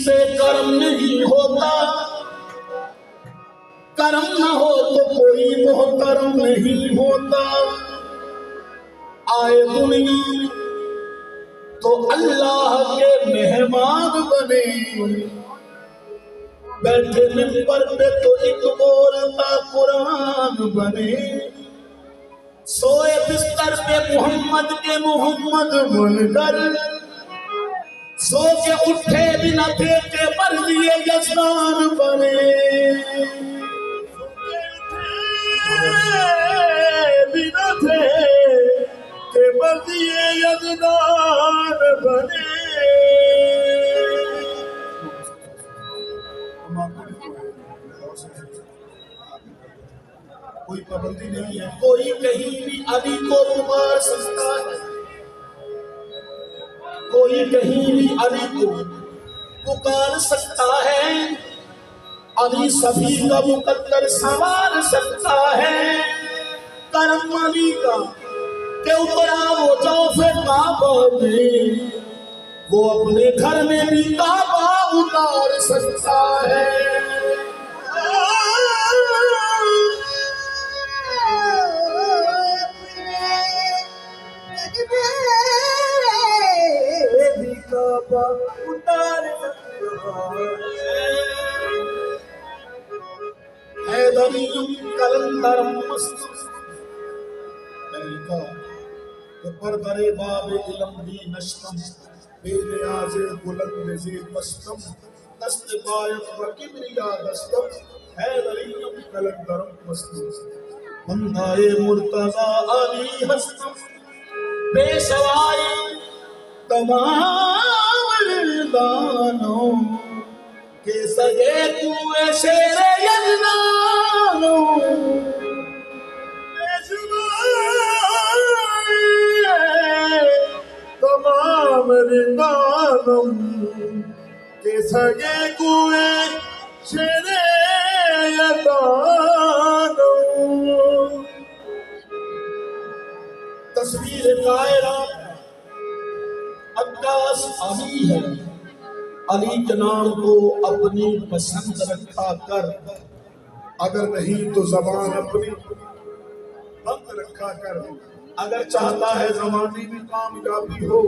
से कर्म नहीं होता, कर्म न हो तो कोई मोहतरम नहीं होता। आए दुनिया तो अल्लाह के मेहमान बने, बैठे मिंबर पे तो एक बोलता कुरान बने, सोए बिस्तर पे मोहम्मद के मोहम्मद बनकर, सो के उठे बिना देखे पर दिए यजमान बने, बिना थे के पर दिए यजमान बने। कोई पाबंदी नहीं है, कोई कहीं भी अली को पुकार सकता है, कोई कहीं भी अली को पुकार सकता है, अली सभी का मुकद्दर संवार सकता है। करम अली का के उतरा वो चौफे काबा में, वो अपने घर में भी काबा उतार सकता है। कलंदर मस्त पर करे बाबे इलम दी नश्तम, बेने आज़े बुलंद ज़े मस्तम, दस्त बायत व किबरिया दस्तम, है दरीम कलंदर मस्त। बंदाए मुर्तज़ा अली हस्तम, पेशवाए तमाम दानों के सगे कुएं शेरे यजमानों, तमाम रिंदानों के सगे कुएं शेरे यजमानों। तस्वीर कायरा अक्कास अली है, अली के नाम को अपनी पसंद रखा कर, अगर नहीं तो जबान अपनी बंद रखा कर। अगर चाहता है जमाने में कामयाबी हो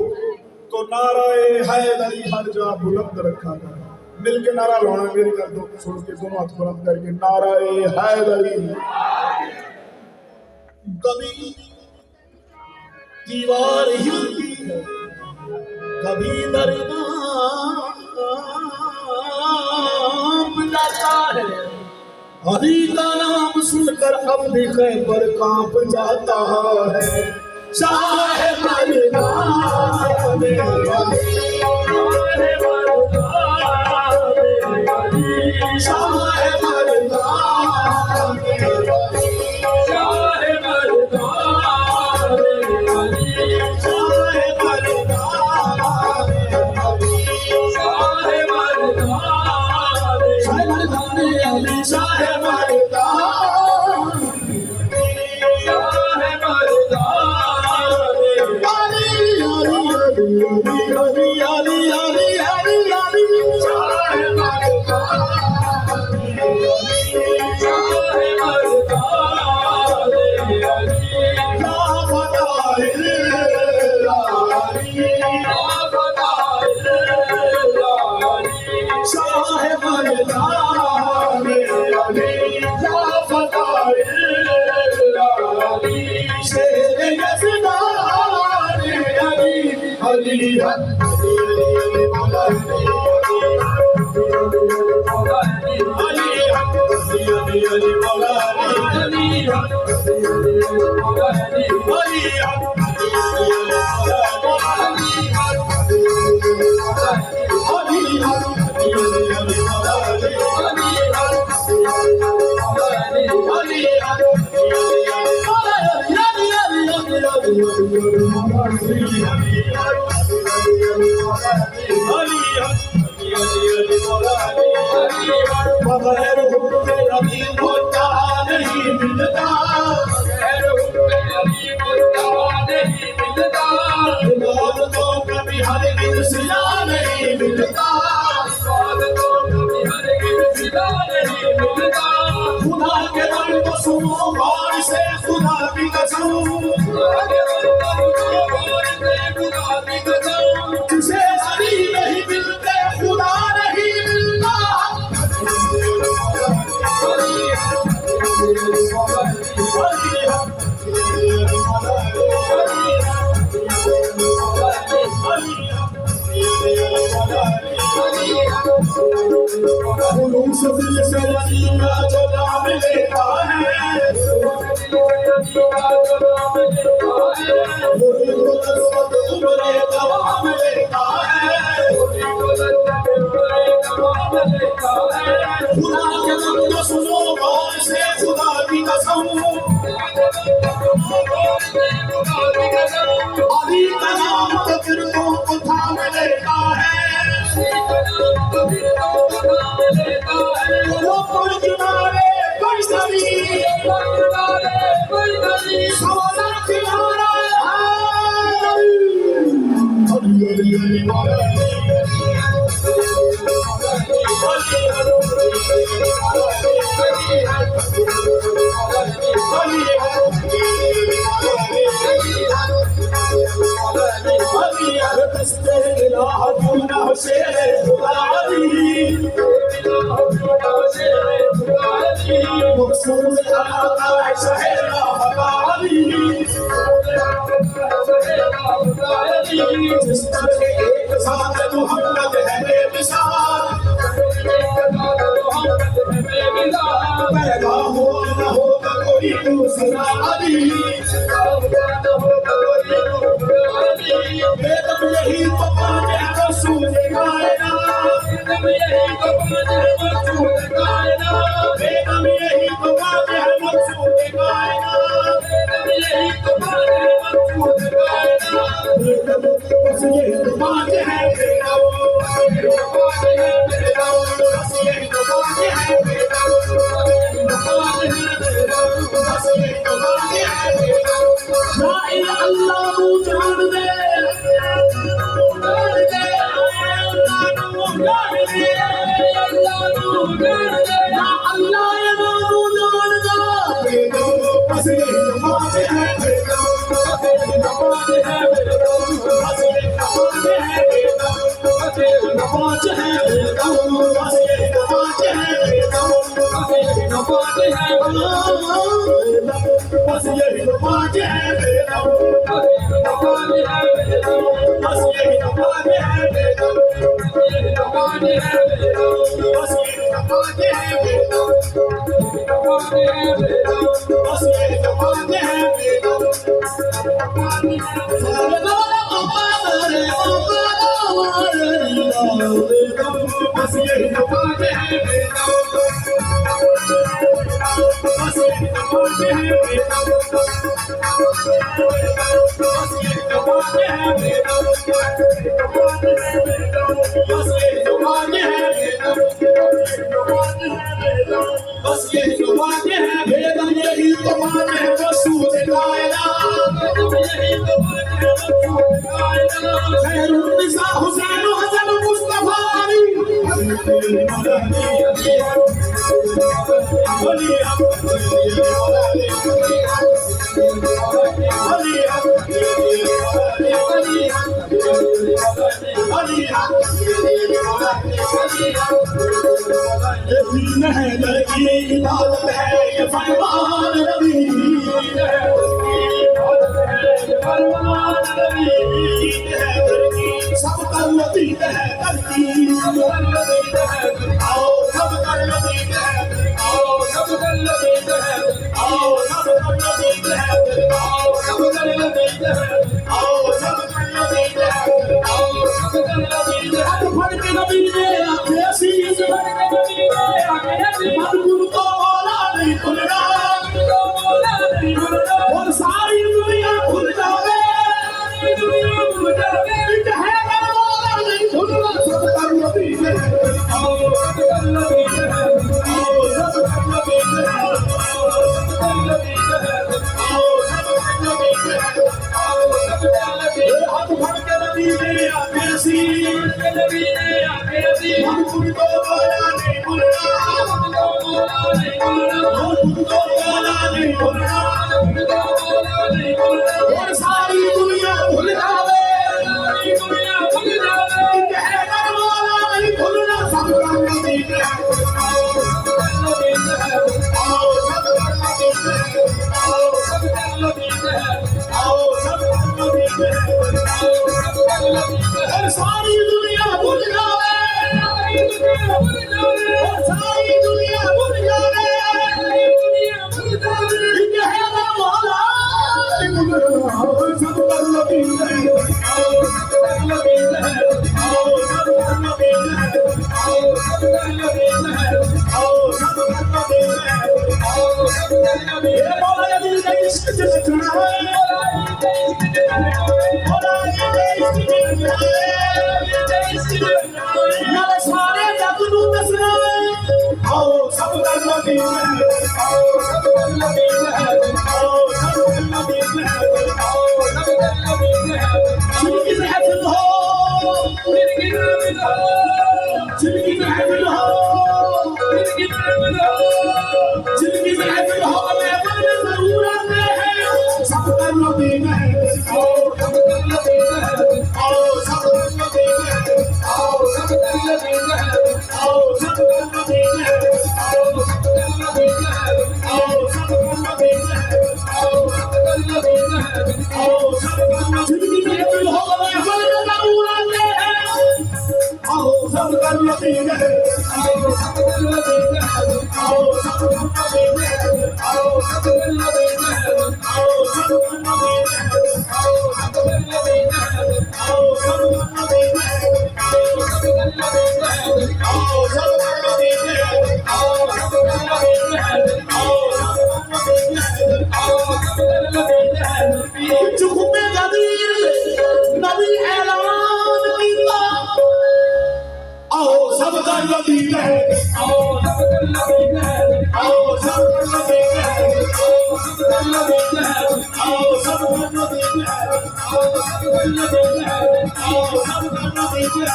तो नाराए हैदरी हर जा बुलंद रखा कर। मिलके नारा लाना, मेरी कर दो छोड़ के दोनों हाथ बुलंद करके नाराए हैदरी। कभी दीवार हिलती है, कभी दरगाह जाता है, अली का नाम सुनकर अब भी खैबर कांप जाता है। शाह मर्दान में अली, शाह मर्दान में अली, शाह मर्दान में अली, शाह मर्दान में अली, शाह मर्दान में अली, शाह बगैर हुक्म अली होता नहीं मिलता, बगैर हुक्म अली होता नहीं मिलता, तो कभी हर सिला नहीं मिलता। सुनो गौर से खुदा की कसम, जिसे अली नहीं मिलते खुदा नहीं मिलता। से अली का जो नाम लेता है, वही तो दस्तक उम्रे तमाम लेता है। खुदा के नाम को सुनो गौर से खुदा की कसम, अली का नाम तो फिर को थाम लेता है। वो पुल किनारे कोई सभी सवाला किनारा है। एक साथ मोहम्मद है बेमिसाल, पैदा हो न होगा कोई दूसरा अली। बेदम यही तो पाँच है रसूल कायनात, बेदम यही तो पाँच है रसूल कायनात, बेदम यही तो पाँच है रसूल कायनात, बेदम यही तो पाँच है रसूल कायनात, बेदम बस यही तो पाँच है बेदम, बस यही तो पाँच है बेदम, बस यही तो पाँच है बेदम, बस यही तो पाँच है बेदम। ला इलाहा इल्लल्लाह तू जान दे, भूलना और सारी दुनिया भूल जावे कहने वाला नहीं भूलना सब नबी है आओ सब नबी है आओ सब नबी है आओ सब नबी है और सारी दुनिया भूल जावे और सारी दुनिया भूल जावे कहने वाला नहीं भूलना सब नबी है आओ सब नबी है आओ सब नबी है आओ सब नबी है आओ सब नबी है आओ सब नबी है मौला अली का इश्क जितना है मौला अली का इश्क जितना है नाले सारे जग नूं दसना है आओ सब नबी है आओ सब नबी है आओ सब नबी है आओ सब नबी है जिनकी महफिल हो जिनकी महफिल हो जिनकी महफिल हो जिनकी महफिल हो जिनकी महफिल हो महफिल में जरूर आते हैं सब नबी है आओ सब नबी है आओ सब नबी है आओ सब नबी है आओ सब नबी है आओ सब नबी है आओ सब नबी है आओ सब नबी है आओ सब जिनकी महफिल हो महफिल में जरूर आते हैं आओ सब नबी है आओ सब नबी है आओ सब नबी है आओ सब नबी है आओ सब नबी है आओ सब नबी है आओ सब नबी है आओ सब नबी है आओ सब नबी है आओ सब नबी है आओ सब नबी है आओ सब नबी है चुप में गदीर नबी ऐलान कीता आओ सब नबी है आओ सब नबी है आओ सब नबी है आओ सब नबी है आओ सब नबी है आओ सब नबी है आओ सब नबी है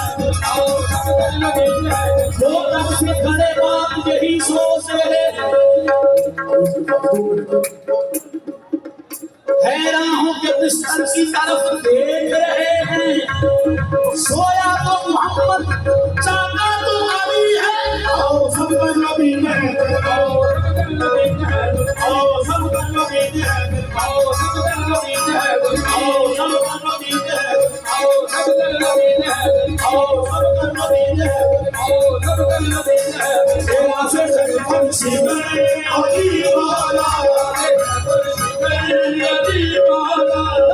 आओ सब नबी है वो रब से खड़े बात यही सोच रहे हैरान हो के बिस्तर की तरफ देख रहे हैं सोया तो मोहम्मद जागा तो अली है आओ सब नबी है आओ सब नबी है आओ सब नबी है आओ सब नबी है आओ सब नबी है आओ सब नबी है आओ सब नबी है आओ सब नबी है तेरा से पंछी बने अली वाला अली वाला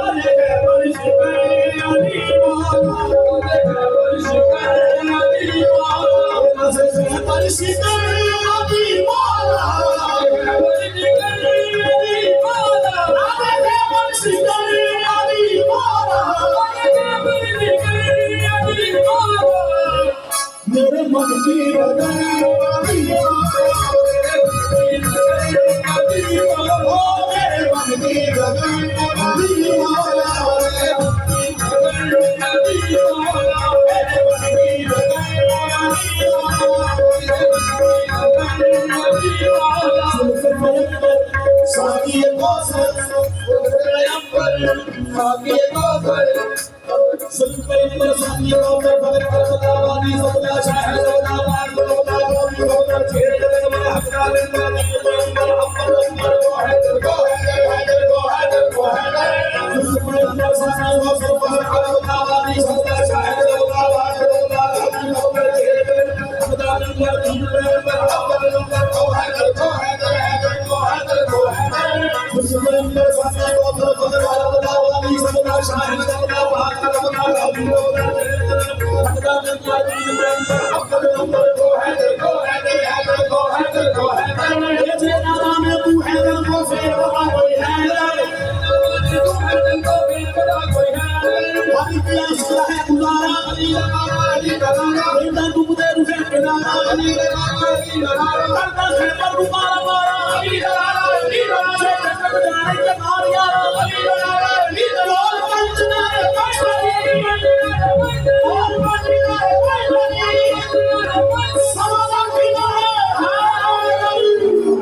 अली पंछी बने अली वाला पंछी बने अली वाला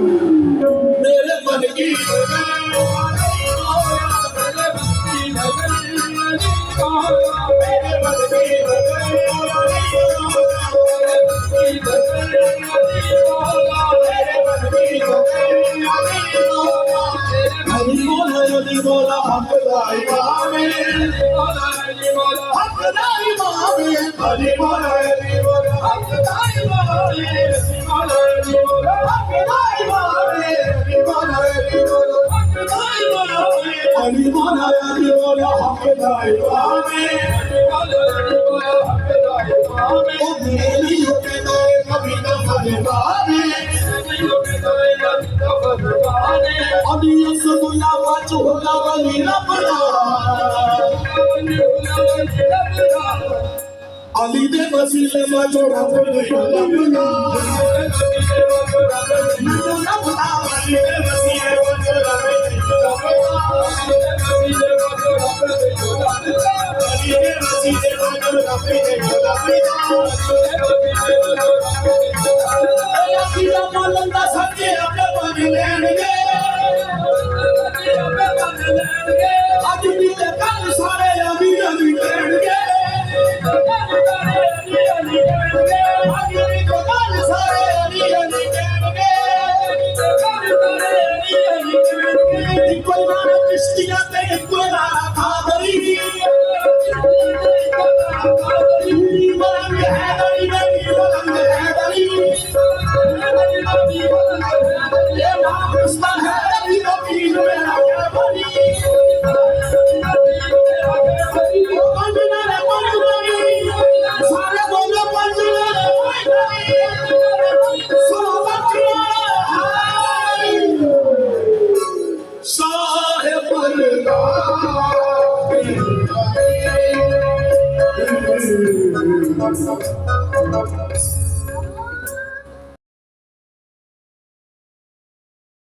मेरे मन की मेरे मन की अली बोला हक दा इमाम हक दा इमाम अली बोला हक दा इमाम हक दा इमाम अली बोला हक दा इमाम ओ मेरी के दो कभी ना फरमाने अली असदुल्ला वजहुल्ला वली रब्बना अली दे वसीले में जो रब ने रब्बना रब्बना अली दे वसीले में जो रब ने अली दे वसीले में जो रब ने अकीदा मोलंदा सच्चे अपने बन लेंगे आज भी ते कल सारे अभी अभी लेंगे आज भी ते कल सारे अभी अभी लेंगे कोई ना किश्तियां ते कोई ना खादरी मलंग है दरी में मलंग है दरी ये पाकिस्तान है दरी नो पीर मेरा क्या बनी पंजनारे पंजनारी सारे बोलो पंजनारे पंजनारी सोबतिया साहिब अल्लाह